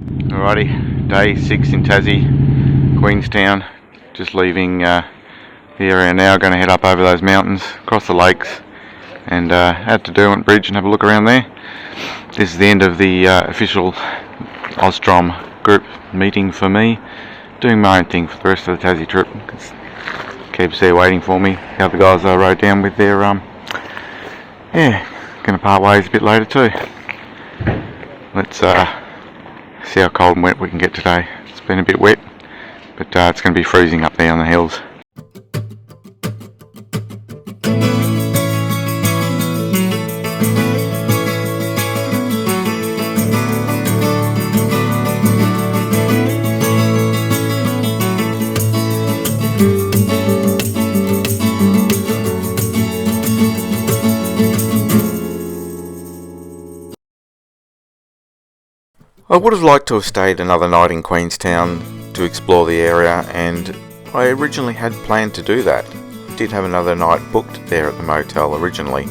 Alrighty, day 6 in Tassie, Queenstown. Just leaving the area now, going to head up over those mountains, across the lakes, and out to Derwent Bridge and have a look around there. This is the end of the official AuStrom group meeting for me. Doing my own thing for the rest of the Tassie trip. Keeps there waiting for me. The other guys I rode down with their yeah, going to part ways a bit later too. Let's see how cold and wet we can get today. It's been a bit wet, but it's going to be freezing up there on the hills. I would have liked to have stayed another night in Queenstown to explore the area, and I originally had planned to do that. I did have another night booked there at the motel originally,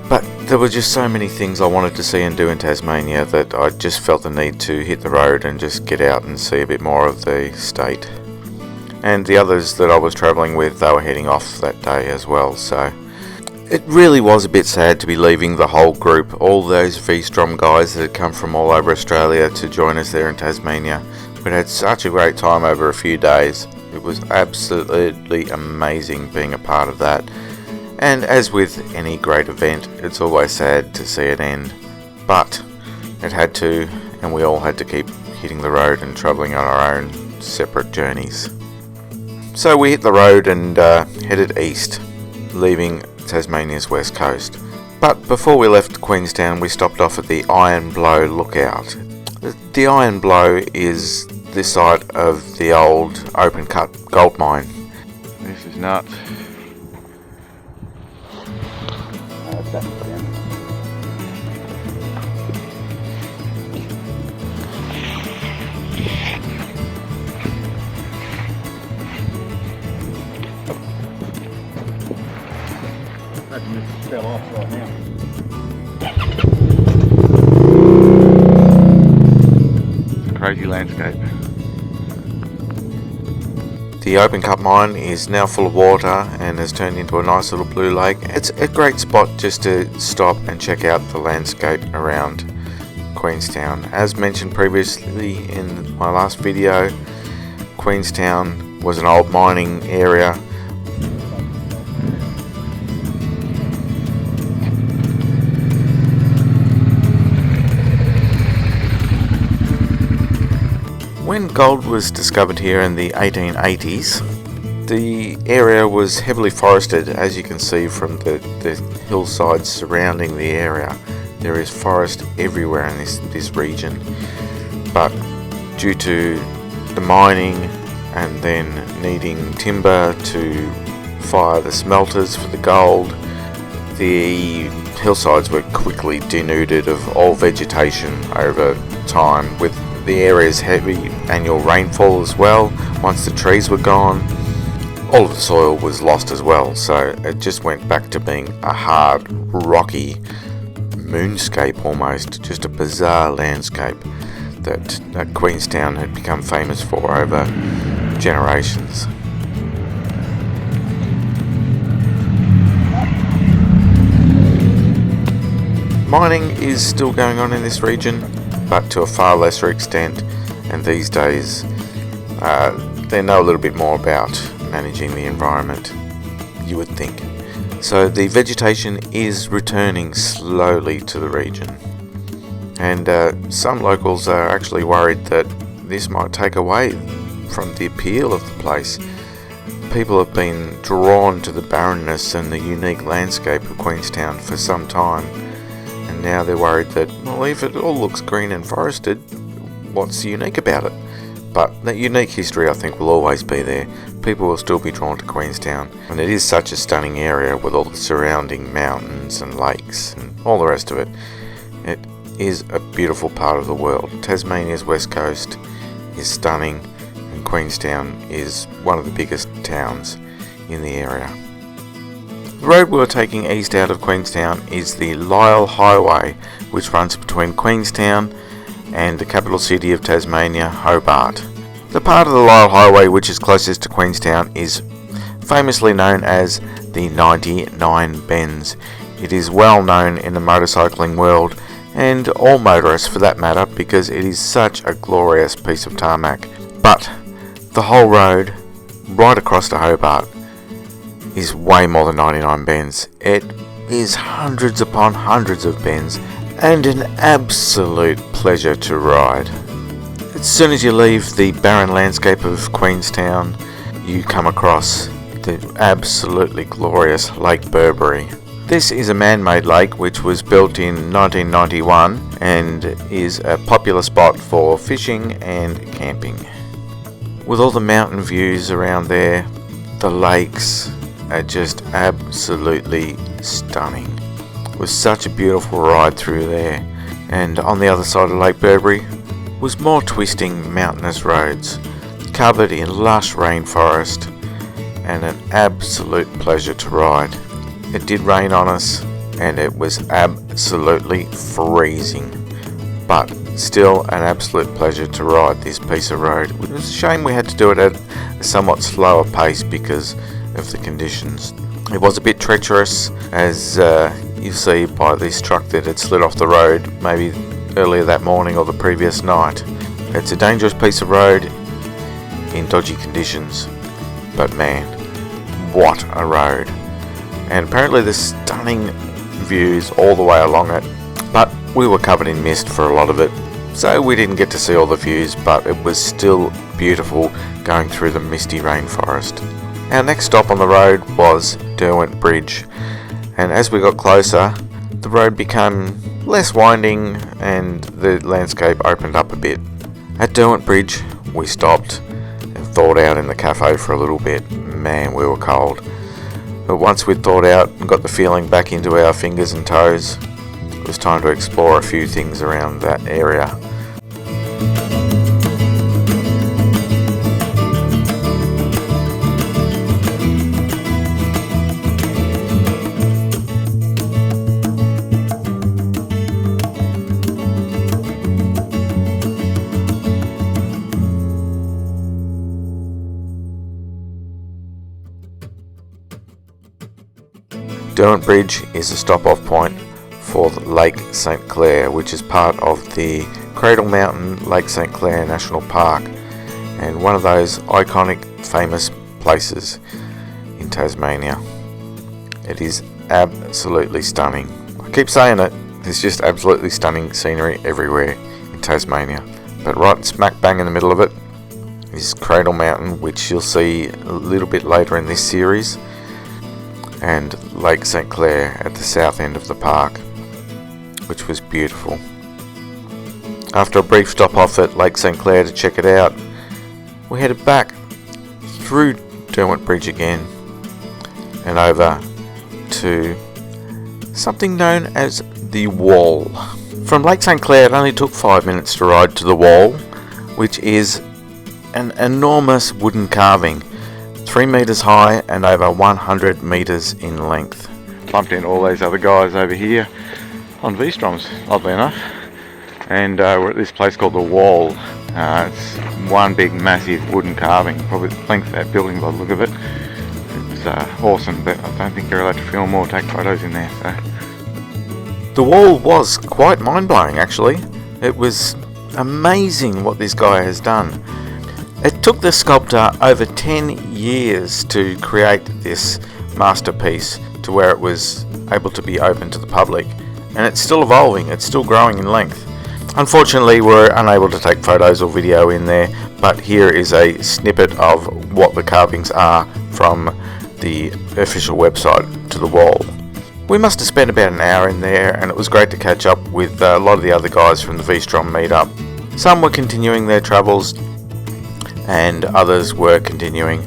but there were just so many things I wanted to see and do in Tasmania that I just felt the need to hit the road and just get out and see a bit more of the state. And the others that I was travelling with, they were heading off that day as well, so it really was a bit sad to be leaving the whole group, all those V-Strom guys that had come from all over Australia to join us there in Tasmania. We had such a great time over a few days. It was absolutely amazing being a part of that. And as with any great event, it's always sad to see it end. But it had to, and we all had to keep hitting the road and travelling on our own separate journeys. So we hit the road and headed east, leaving Tasmania's west coast. But before we left Queenstown, we stopped off at the Iron Blow lookout. The Iron Blow is the site of the old open cut gold mine. This is nuts. It fell off right now. It's a crazy landscape. The open cut mine is now full of water and has turned into a nice little blue lake. It's a great spot just to stop and check out the landscape around Queenstown. As mentioned previously in my last video, Queenstown was an old mining area. When gold was discovered here in the 1880s, the area was heavily forested, as you can see from the hillsides surrounding the area. There is forest everywhere in this region, but due to the mining and then needing timber to fire the smelters for the gold, the hillsides were quickly denuded of all vegetation over time, with the area's heavy annual rainfall as well. Once the trees were gone, all of the soil was lost as well, so it just went back to being a hard, rocky moonscape almost, just a bizarre landscape that Queenstown had become famous for over generations. Mining is still going on in this region, but to a far lesser extent, and these days they know a little bit more about managing the environment, you would think. So the vegetation is returning slowly to the region, and some locals are actually worried that this might take away from the appeal of the place. People have been drawn to the barrenness and the unique landscape of Queenstown for some time. And now they're worried that, well, if it all looks green and forested, what's unique about it? But that unique history, I think, will always be there. People will still be drawn to Queenstown, and it is such a stunning area with all the surrounding mountains and lakes and all the rest of it. It is a beautiful part of the world. Tasmania's west coast is stunning, and Queenstown is one of the biggest towns in the area. The road we were taking east out of Queenstown is the Lyell Highway, which runs between Queenstown and the capital city of Tasmania, Hobart. The part of the Lyell Highway which is closest to Queenstown is famously known as the 99 Bends. It is well known in the motorcycling world, and all motorists for that matter, because it is such a glorious piece of tarmac. But the whole road right across to Hobart is way more than 99 bends. It is hundreds upon hundreds of bends, and an absolute pleasure to ride. As soon as you leave the barren landscape of Queenstown, you come across the absolutely glorious Lake Burberry. This is a man-made lake which was built in 1991 and is a popular spot for fishing and camping. With all the mountain views around there, the lakes are just absolutely stunning. It was such a beautiful ride through there, and on the other side of Lake Burberry was more twisting mountainous roads covered in lush rainforest, and an absolute pleasure to ride. It did rain on us and it was absolutely freezing, but still an absolute pleasure to ride this piece of road. It was a shame we had to do it at a somewhat slower pace because of the conditions. It was a bit treacherous, as you see by this truck that had slid off the road maybe earlier that morning or the previous night. It's a dangerous piece of road in dodgy conditions, but man, what a road. And apparently there's stunning views all the way along it, but we were covered in mist for a lot of it, so we didn't get to see all the views, but it was still beautiful going through the misty rainforest. Our next stop on the road was Derwent Bridge, and as we got closer, the road became less winding and the landscape opened up a bit. At Derwent Bridge, we stopped and thawed out in the cafe for a little bit. Man, we were cold. But once we'd thawed out and got the feeling back into our fingers and toes, it was time to explore a few things around that area. Derwent Bridge is a stop-off point for Lake St Clair, which is part of the Cradle Mountain Lake St Clair National Park, and one of those iconic, famous places in Tasmania. It is absolutely stunning. I keep saying it, there's just absolutely stunning scenery everywhere in Tasmania. But right smack bang in the middle of it is Cradle Mountain, which you'll see a little bit later in this series, and Lake St Clair at the south end of the park, which was beautiful. After a brief stop off at Lake St Clair to check it out, we headed back through Derwent Bridge again and over to something known as the Wall. From Lake St Clair it only took 5 minutes to ride to the Wall, which is an enormous wooden carving, 3 metres high and over 100 metres in length. Bumped in all these other guys over here on V-Stroms, oddly enough, and we're at this place called the Wall. It's one big massive wooden carving, probably the length of that building by the look of it. It's awesome, but I don't think you're allowed to film or take photos in there. So. The Wall was quite mind-blowing actually. It was amazing what this guy has done. It took the sculptor over 10 years to create this masterpiece to where it was able to be open to the public, and it's still evolving, it's still growing in length. Unfortunately, we're unable to take photos or video in there, but here is a snippet of what the carvings are from the official website to the Wall. We must have spent about an hour in there, and it was great to catch up with a lot of the other guys from the V-Strom meetup. Some were continuing their travels, and others were continuing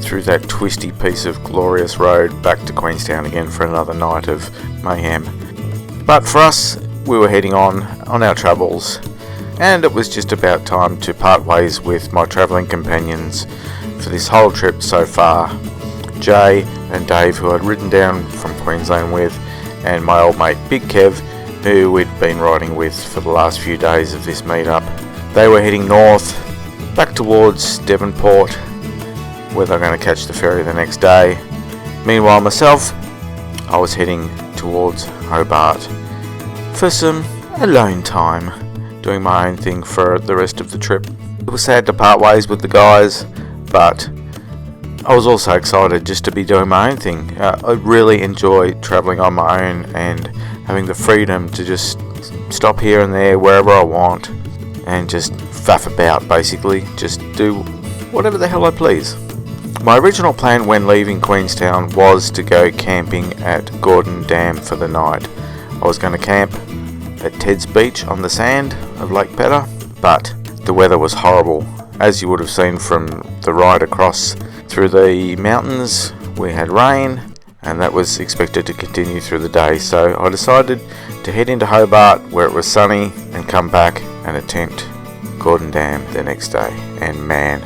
through that twisty piece of glorious road back to Queenstown again for another night of mayhem. But for us, we were heading on our travels, and it was just about time to part ways with my travelling companions for this whole trip so far. Jay and Dave, who I'd ridden down from Queensland with, and my old mate Big Kev, who we'd been riding with for the last few days of this meetup. They were heading north, back towards Devonport, where they're going to catch the ferry the next day. Meanwhile myself, I was heading towards Hobart for some alone time, doing my own thing for the rest of the trip. It was sad to part ways with the guys, but I was also excited just to be doing my own thing. I really enjoy travelling on my own and having the freedom to just stop here and there wherever I want and just faff about, basically. Just do whatever the hell I please. My original plan when leaving Queenstown was to go camping at Gordon Dam for the night. I was going to camp at Ted's Beach on the sand of Lake Pedder, but the weather was horrible. As you would have seen from the ride across through the mountains, we had rain, and that was expected to continue through the day, so I decided to head into Hobart where it was sunny and come back and attempt Gordon Dam the next day. And man,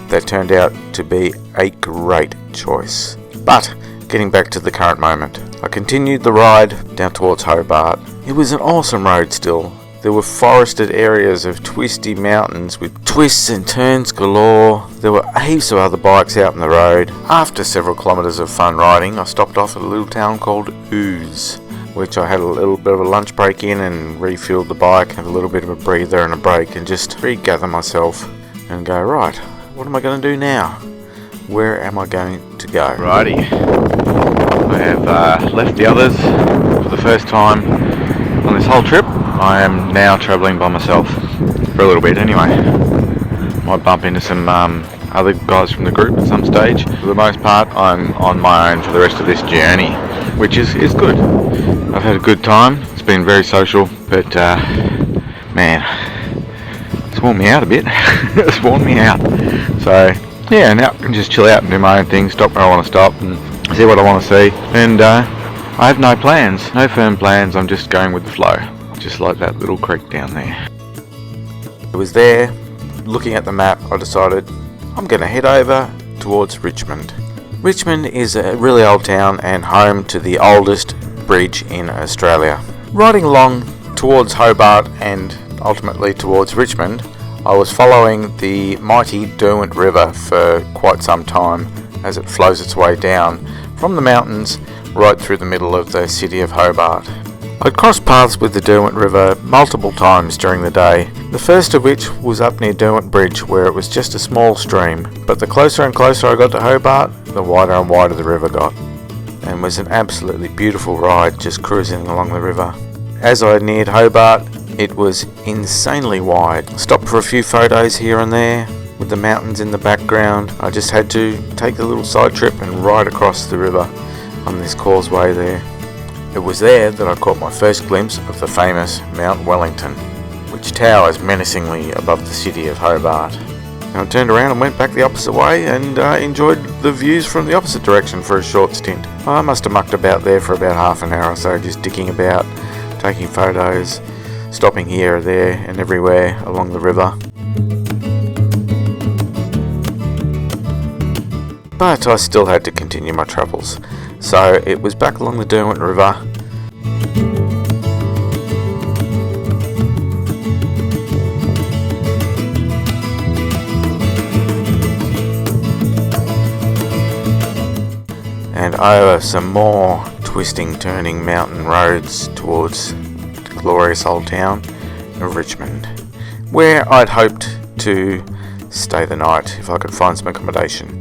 that turned out to be a great choice. But getting back to the current moment, I continued the ride down towards Hobart. It was an awesome road still. There were forested areas of twisty mountains with twists and turns galore. There were heaps of other bikes out on the road. After several kilometres of fun riding, I stopped off at a little town called Ooze, which I had a little bit of a lunch break in and refueled the bike, have a little bit of a breather and a break, and just regather myself and go, right, what am I going to do now? Where am I going to go? Righty, I have left the others for the first time on this whole trip. I am now travelling by myself, for a little bit anyway. Might bump into some other guys from the group at some stage. For the most part, I'm on my own for the rest of this journey, which is good. I've had a good time. It's been very social, but man, it's worn me out a bit. It's worn me out. So yeah, now I can just chill out and do my own thing, stop where I want to stop and see what I want to see. And I have no plans, no firm plans. I'm just going with the flow. Just like that little creek down there. It was there, looking at the map, I decided I'm going to head over towards Richmond. Richmond is a really old town and home to the oldest bridge in Australia. Riding along towards Hobart and ultimately towards Richmond, I was following the mighty Derwent River for quite some time as it flows its way down from the mountains right through the middle of the city of Hobart. I'd crossed paths with the Derwent River multiple times during the day, the first of which was up near Derwent Bridge where it was just a small stream, but the closer and closer I got to Hobart, the wider and wider the river got, and was an absolutely beautiful ride just cruising along the river. As I neared Hobart, it was insanely wide. I stopped for a few photos here and there with the mountains in the background. I just had to take a little side trip and ride across the river on this causeway there. It was there that I caught my first glimpse of the famous Mount Wellington, which towers menacingly above the city of Hobart. And I turned around and went back the opposite way and enjoyed the views from the opposite direction for a short stint. I must have mucked about there for about half an hour or so, just dicking about, taking photos, stopping here, there and everywhere along the river. But I still had to continue my travels. So it was back along the Derwent River. And over some more twisting, turning mountain roads towards the glorious old town of Richmond, where I'd hoped to stay the night if I could find some accommodation.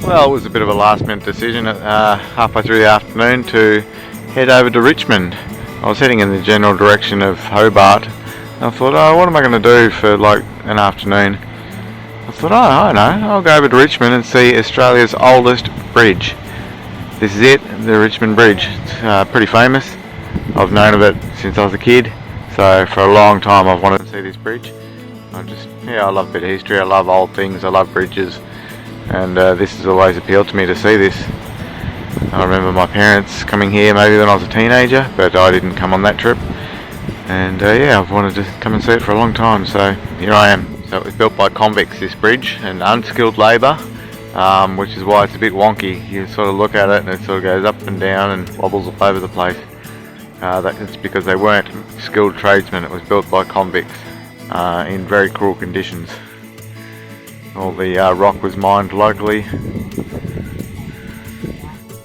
Well, it was a bit of a last minute decision at halfway through the afternoon to head over to Richmond. I was heading in the general direction of Hobart. And I thought, what am I going to do for like an afternoon? I thought, I know, I'll go over to Richmond and see Australia's oldest bridge. This is it, the Richmond Bridge. It's pretty famous. I've known of it since I was a kid. So for a long time I've wanted to see this bridge. I love a bit of history, I love old things, I love bridges. And this has always appealed to me to see this. I remember my parents coming here maybe when I was a teenager, but I didn't come on that trip. And yeah, I've wanted to come and see it for a long time, so here I am. So it was built by convicts, this bridge, and unskilled labour, which is why it's a bit wonky. You sort of look at it and it sort of goes up and down and wobbles all over the place. That's because they weren't skilled tradesmen. It was built by convicts in very cruel conditions. All the rock was mined locally.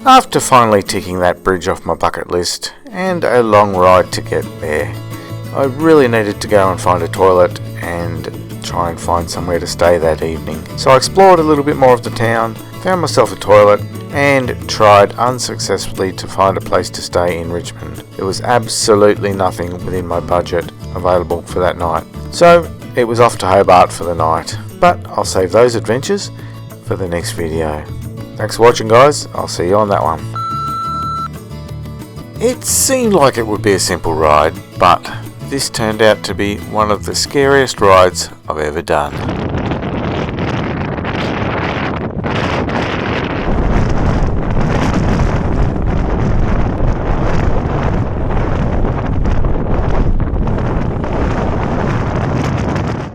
After finally ticking that bridge off my bucket list, and a long ride to get there, I really needed to go and find a toilet and try and find somewhere to stay that evening. So I explored a little bit more of the town, found myself a toilet, and tried unsuccessfully to find a place to stay in Richmond. There was absolutely nothing within my budget available for that night. So it was off to Hobart for the night, but I'll save those adventures for the next video. Thanks for watching, guys. I'll see you on that one. It seemed like it would be a simple ride, but this turned out to be one of the scariest rides I've ever done.